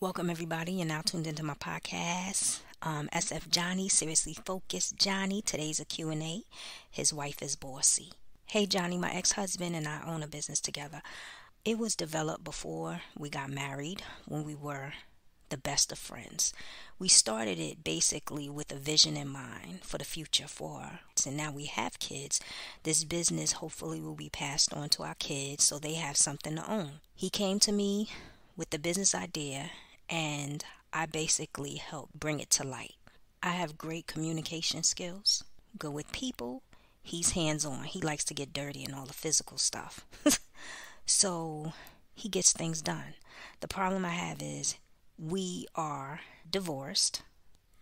Welcome, everybody. You're now tuned into my podcast. SF Johnnie, Seriously Focused Johnnie. Today's a Q&A. His wife is Bossy. Hey, Johnnie, my ex-husband and I own a business together. It was developed before we got married when we were the best of friends. We started it basically with a vision in mind for the future for us. And now we have kids. This business hopefully will be passed on to our kids so they have something to own. He came to me with the business idea and I basically helped bring it to light. I have great communication skills, good with people. He's hands on. He likes to get dirty and all the physical stuff. So he gets things done. The problem I have is we are divorced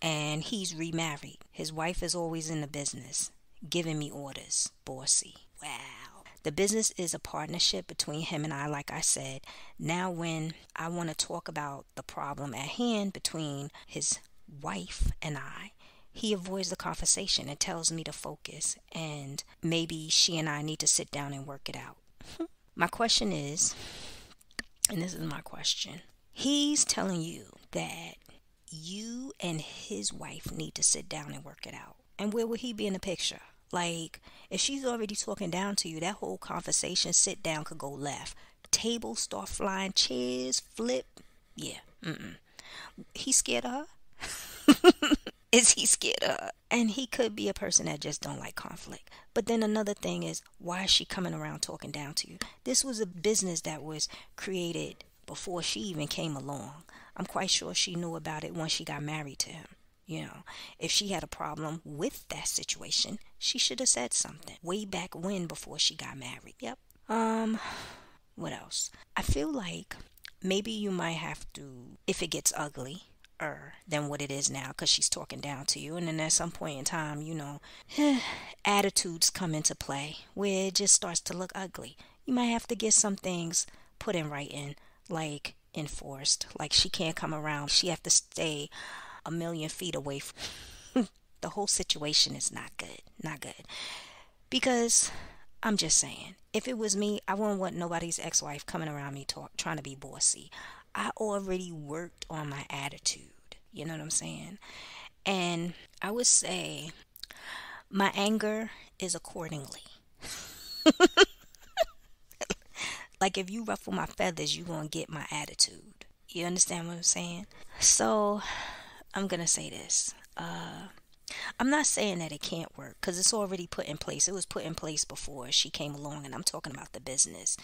and he's remarried. His wife is always in the business, giving me orders. Bossy. Wow. The business is a partnership between him and I, like I said. Now, when I want to talk about the problem at hand between his wife and I, he avoids the conversation and tells me to focus, and maybe she and I need to sit down and work it out. My question is, and this is my question, he's telling you that you and his wife need to sit down and work it out. And where would he be in the picture? Like, if she's already talking down to you, that whole conversation, sit down, could go left. Tables start flying, chairs flip. Yeah, He's scared of her? Is he scared of her? And he could be a person that just don't like conflict. But then another thing is, why is she coming around talking down to you? This was a business that was created before she even came along. I'm quite sure she knew about it once she got married to him. If she had a problem with that situation, she should have said something way back when, before she got married. Yep. What else? I feel like maybe you might have to, if it gets ugly than what it is now, because she's talking down to you, and then at some point in time, attitudes come into play where it just starts to look ugly. You might have to get some things put in writing, like enforced. Like, she can't come around. She have to stay a million feet away from the whole situation is not good. Not good. Because I'm just saying, if it was me, I wouldn't want nobody's ex-wife coming around me trying to be bossy. I already worked on my attitude. You know what I'm saying? And I would say my anger is accordingly. Like, if you ruffle my feathers, you're going to get my attitude. You understand what I'm saying? So I'm going to say this. I'm not saying that it can't work, because it's already put in place. It was put in place before she came along, and I'm talking about the business.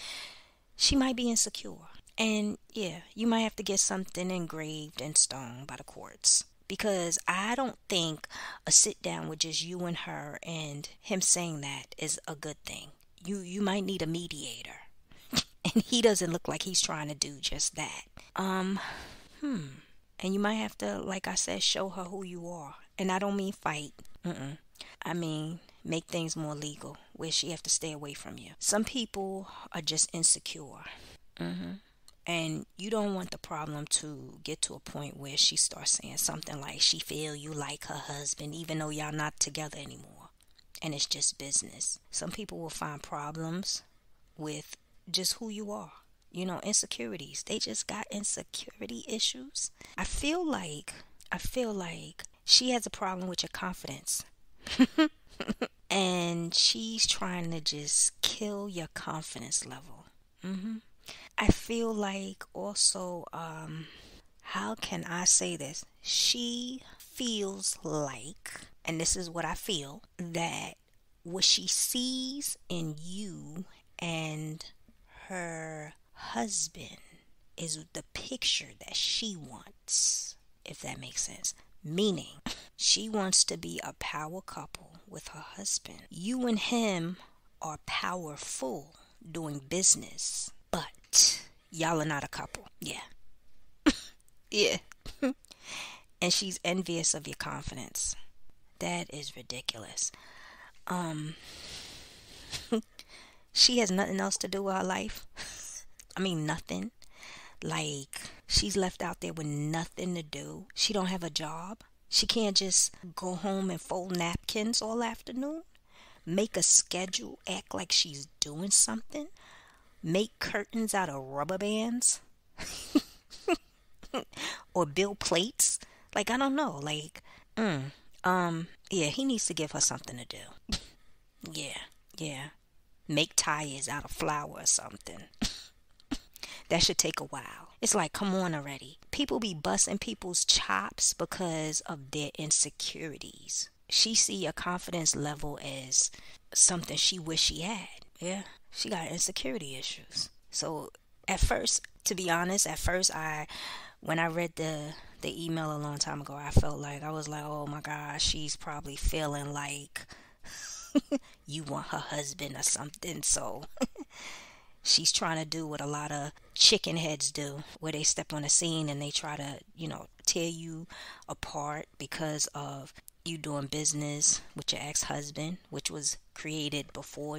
She might be insecure. And yeah, you might have to get something engraved in stone by the courts. Because I don't think a sit down with just you and her and him saying that is a good thing. You might need a mediator. And he doesn't look like he's trying to do just that. And you might have to, like I said, show her who you are. And I don't mean fight. I mean, make things more legal, where she have to stay away from you. Some people are just insecure. And you don't want the problem to get to a point where she starts saying something like she feel you like her husband, even though y'all not together anymore. And it's just business. Some people will find problems with just who you are. Insecurities. They just got insecurity issues. I feel like she has a problem with your confidence. And she's trying to just kill your confidence level. I feel like also, how can I say this? She feels like, and this is what I feel, that what she sees in you and her husband is the picture that she wants, if that makes sense. Meaning, she wants to be a power couple with her husband. You and him are powerful doing business, but y'all are not a couple. Yeah. Yeah. And she's envious of your confidence. That is ridiculous. She has nothing else to do with her life. I mean, nothing. Like, she's left out there with nothing to do. She don't have a job. She can't just go home and fold napkins all afternoon. Make a schedule, act like she's doing something. Make curtains out of rubber bands. or build plates. Like, I don't know. Like, yeah, he needs to give her something to do. Yeah, yeah. Make tires out of flour or something. That should take a while. It's like, come on already. People be busting people's chops because of their insecurities. She see your confidence level as something she wish she had. Yeah, she got insecurity issues. So at first, to be honest, when I read the email a long time ago, I was like, oh my gosh, she's probably feeling like you want her husband or something. So she's trying to do what a lot of chicken heads do, where they step on the scene and they try to, tear you apart because of you doing business with your ex-husband, which was created before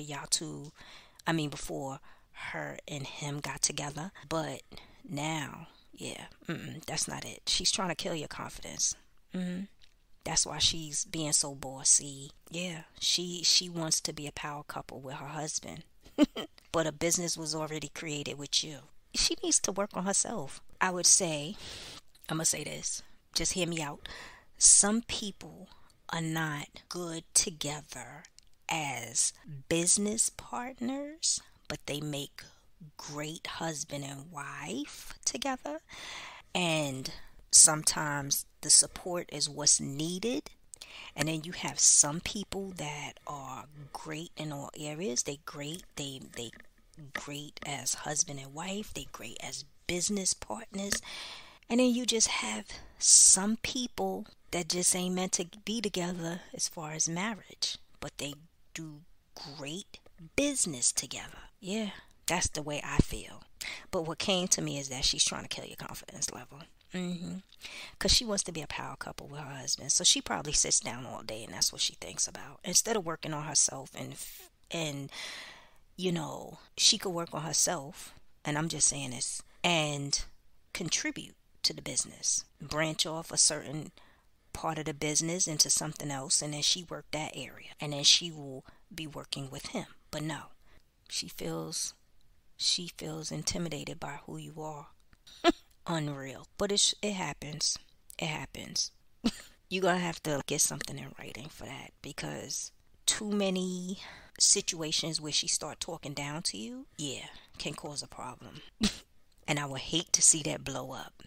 before her and him got together. But now, yeah, that's not it. She's trying to kill your confidence. That's why she's being so bossy. Yeah, she wants to be a power couple with her husband. But a business was already created with you. She needs to work on herself. I would say, I'm going to say this. Just hear me out. Some people are not good together as business partners, but they make great husband and wife together. And sometimes the support is what's needed. And then you have some people that are great in all areas. They great as husband and wife. They great as business partners. And then you just have some people that just ain't meant to be together as far as marriage, but they do great business together. Yeah, that's the way I feel. But what came to me is that she's trying to kill your confidence level. Because she wants to be a power couple with her husband. So she probably sits down all day and that's what she thinks about. Instead of working on herself and she could work on herself, and I'm just saying this, and contribute to the business. Branch off a certain part of the business into something else, and then she work that area. And then she will be working with him. But no, she feels intimidated by who you are. Unreal. But it happens. It happens. You're going to have to get something in writing for that, because too many situations where she start talking down to you, yeah, can cause a problem. And I would hate to see that blow up.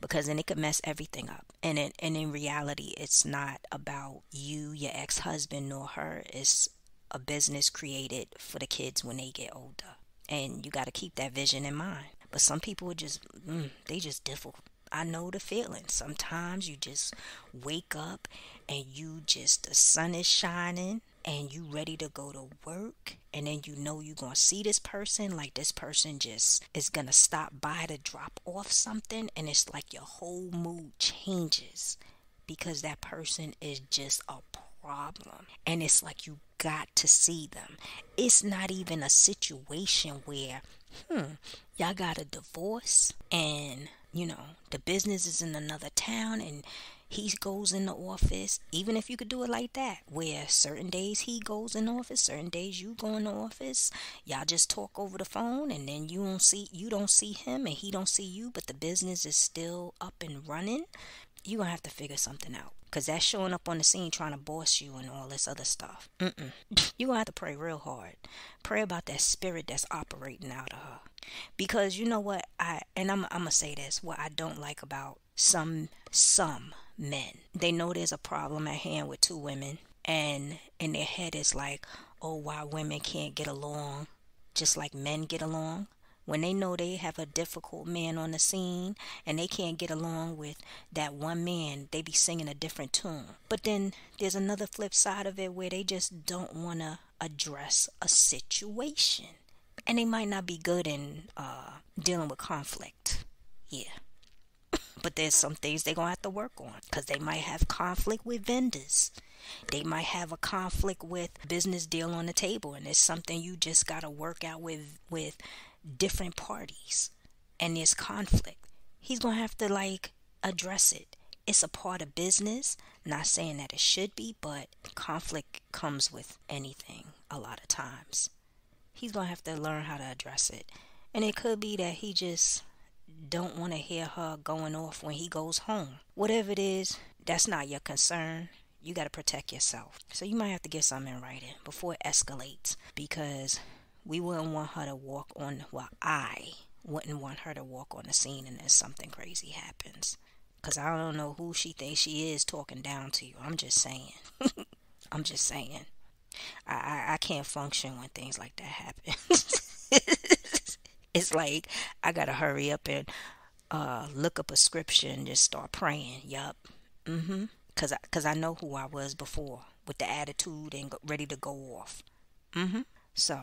Because then it could mess everything up. And in reality, it's not about you, your ex-husband, nor her. It's a business created for the kids when they get older. And you got to keep that vision in mind. But some people are just, they just difficult. I know the feeling. Sometimes you just wake up and the sun is shining and you ready to go to work. And then you know you're going to see this person. Like, this person just is going to stop by to drop off something. And it's like your whole mood changes because that person is just a problem. And it's like you got to see them. It's not even a situation where y'all got a divorce and the business is in another town and he goes in the office. Even if you could do it like that, where certain days he goes in the office, certain days you go in the office, y'all just talk over the phone, and then you don't see him and he don't see you, but the business is still up and running. You're gonna have to figure something out, because that's showing up on the scene trying to boss you and all this other stuff. You're gonna have to pray real hard. Pray about that spirit that's operating out of her. Because you know what, I'm gonna say this, what I don't like about some men. They know there's a problem at hand with two women, and in their head it's like, oh, why women can't get along just like men get along. When they know they have a difficult man on the scene and they can't get along with that one man, they be singing a different tune. But then there's another flip side of it where they just don't want to address a situation. And they might not be good in dealing with conflict. Yeah. But there's some things they're going to have to work on, because they might have conflict with vendors. They might have a conflict with business deal on the table, and it's something you just got to work out with different parties, and there's conflict. He's going to have to address it. It's a part of business. Not saying that it should be, but conflict comes with anything a lot of times. He's going to have to learn how to address it. And it could be that he just don't want to hear her going off when he goes home. Whatever it is, that's not your concern. You got to protect yourself. So you might have to get something in writing before it escalates, because we wouldn't want her to walk on, well, I wouldn't want her to walk on the scene and then something crazy happens. Because I don't know who she thinks she is talking down to you. I'm just saying. I'm just saying. I can't function when things like that happen. It's like I gotta hurry up and look up a scripture and just start praying. Yup. Cause I know who I was before, with the attitude and ready to go off. So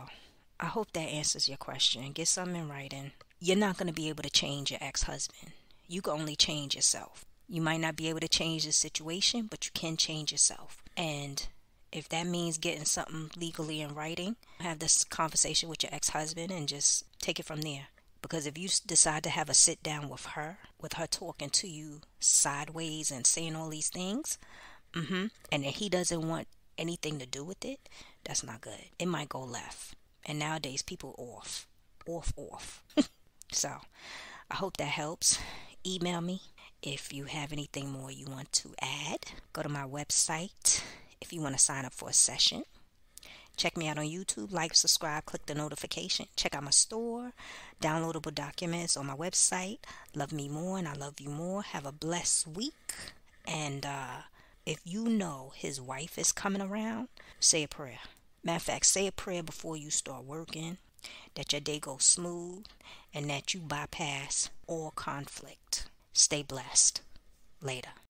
I hope that answers your question. Get something in writing. You're not gonna be able to change your ex-husband. You can only change yourself. You might not be able to change the situation, but you can change yourself. And if that means getting something legally in writing, have this conversation with your ex-husband and just take it from there. Because if you decide to have a sit down with her talking to you sideways and saying all these things, and then he doesn't want anything to do with it, that's not good. It might go left. And nowadays people off. So I hope that helps. Email me if you have anything more you want to add. Go to my website if you want to sign up for a session. Check me out on YouTube. Like, subscribe, click the notification. Check out my store. Downloadable documents on my website. Love me more and I love you more. Have a blessed week. And if you know his wife is coming around, say a prayer. Matter of fact, say a prayer before you start working, that your day goes smooth and that you bypass all conflict. Stay blessed. Later.